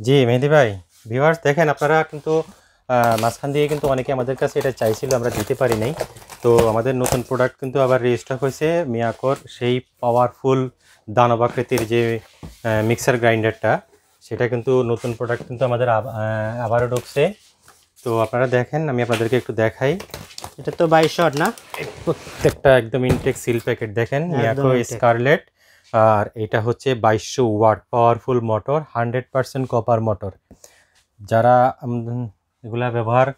জি মেহেদি ভাই, ভিউয়ার্স দেখেন আপনারা কিন্তু মাঝখান দিয়ে কিন্তু অনেকে আমাদের কাছে এটা চাইছিল, আমরা দিতে পারি নাই। তো আমাদের নতুন প্রোডাক্ট কিন্তু আবার রিস্টক হয়েছে, মিয়াকোর সেই পাওয়ারফুল দানব আকৃতির যে মিক্সার গ্রাইন্ডারটা, সেটা কিন্তু নতুন প্রোডাক্ট কিন্তু আমাদের আবারও ঢুকছে। তো আপনারা দেখেন, আমি আপনাদেরকে একটু দেখাই। এটা তো 22 ওয়াট না? প্রত্যেকটা একদম ইনটেক সিল প্যাকেট দেখেন, মিয়াকো স্কারলেট। আর এটা হচ্ছে 2200 watt powerful motor, 100% copper motor. যারা এগুলা ব্যবহার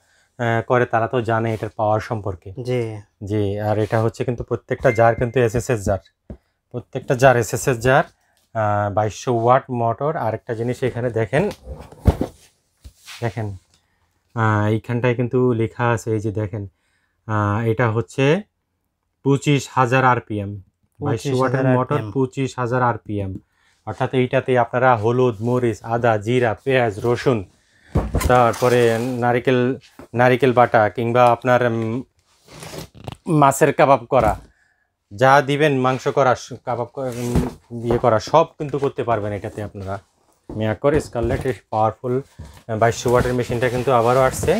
করে তারা তো জানে এটার পাওয়ার সম্পর্কে। জি জি, আর এটা হচ্ছে কিন্তু প্রত্যেকটা জার কিন্তু এসএসএস জার, প্রত্যেকটা jar SSS jar, 2200 watt motor. আরেকটা জিনিস এখানে দেখেন, দেখেন এইখানটায় কিন্তু লেখা আছে, এই যে দেখেন, এটা হচ্ছে 25,000 আরপিএম, 2200 ওয়াটের মোটর, 25,000 আরপিএম। অর্থাৎ এইটাতে আপনারা হলুদ, মরিচ, আদা, জিরা, পেঁয়াজ, রসুন, তারপরে নারিকেল বাটা, কিংবা আপনার মাছের কাবাব করা, যা দিবেন, মাংস করা, কাবাব ইয়ে করা, সব কিন্তু করতে পারবেন এটাতে আপনারা। মিয়াকোর স্কারলেট পাওয়ারফুল 2200 ওয়াটের মেশিনটা কিন্তু আবারও আসছে।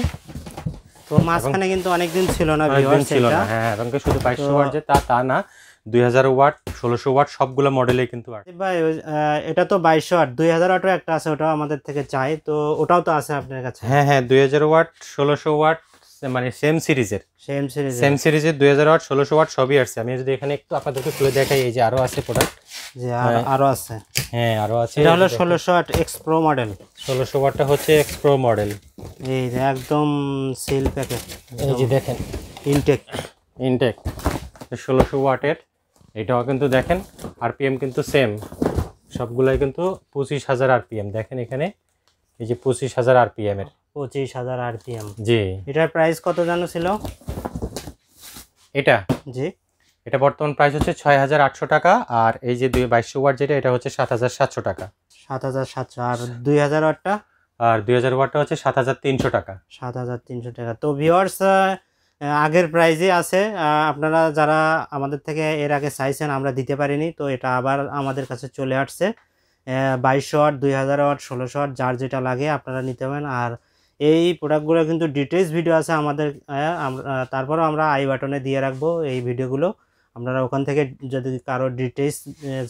তো মাঝখানে কিন্তু অনেকদিন ছিল না, ছিল না। হ্যাঁ, এবং শুধু 2200 ওয়াট যে তা না, 2000 ওয়াট, 1600 ওয়াট সবগুলো মডেলে কিন্তু আছে ভাই। এটা তো 2200 ওয়াট, 2000 ওয়াটও একটা আছে, ওটাও আমাদের থেকে চাই, তো ওটাও তো আছে আপনার কাছে? হ্যাঁ হ্যাঁ, 2000 ওয়াট, 1600 ওয়াট, মানে সেম সিরিজের 2000 ওয়াট, 1600 ওয়াট সবই আসছে। আমি যদি এখানে একটু আপনাদেরকে খুলে দেখাই, এই যে আরো আছে প্রোডাক্ট। যে আরো আছে? হ্যাঁ, আরো আছে। এটা হলো 1600 ওয়াট এক্স প্রো মডেল। 1600 ওয়াটটা হচ্ছে এক্স প্রো মডেল। এই যে একদম সিল প্যাকেট, এই যে দেখেন, ইনটেক 1600 ওয়াটের। এটাও কিন্তু দেখেন আরপিএম কিন্তু সেম, সবগুলাই কিন্তু 25,000 আরপিএম। দেখেন এখানে এই যে 25,000 আরপিএম এর, 25,000 আরপিএম। জি। এটার প্রাইস কত জানো ছিল? এটা জি, এটা বর্তমান প্রাইস হচ্ছে 6,800 টাকা। আর এই যে 2200 ওয়াট যেটা, এটা হচ্ছে 7,700 টাকা। 7,700। আর 2000 ওয়াটটা? আর 2000 ওয়াটটা হচ্ছে 7,300 টাকা। 7,300 টাকা। তো ভিউয়ার্স, আগের প্রাইজে আছে। আপনারা যারা আমাদের থেকে এর আগে চাইছেন, আমরা দিতে পারিনি, তো এটা আবার আমাদের কাছে চলে আসছে। 2200 ওয়াট, 2000 ওয়াট, 1600 ওয়াট, যার যেটা লাগে আপনারা নিতে পারেন। আর এই প্রোডাক্টগুলো কিন্তু ডিটেলস ভিডিও আছে আমাদের, তারপরেও আমরা আই বাটনে দিয়ে রাখবো এই ভিডিওগুলো। আপনারা ওখান থেকে যদি কারো ডিটেলস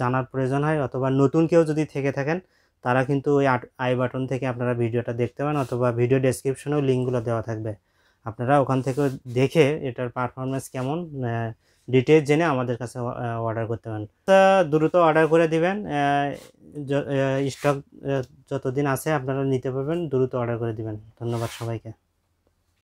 জানার প্রয়োজন হয়, অথবা নতুন কেউ যদি থেকে থাকেন, তারা কিন্তু ওই আই বাটন থেকে আপনারা ভিডিওটা দেখতে পারেন, অথবা ভিডিও ডেসক্রিপশনেও লিঙ্কগুলো দেওয়া থাকবে। আপনারা ওখান থেকে দেখে এটার পারফরমেন্স কেমন ডিটেলস জেনে আমাদের কাছে অর্ডার করতে পারেন। তা দ্রুত অর্ডার করে দিবেন, স্টক যতদিন আছে আপনারা নিতে পারবেন, দ্রুত অর্ডার করে দিবেন। ধন্যবাদ সবাইকে।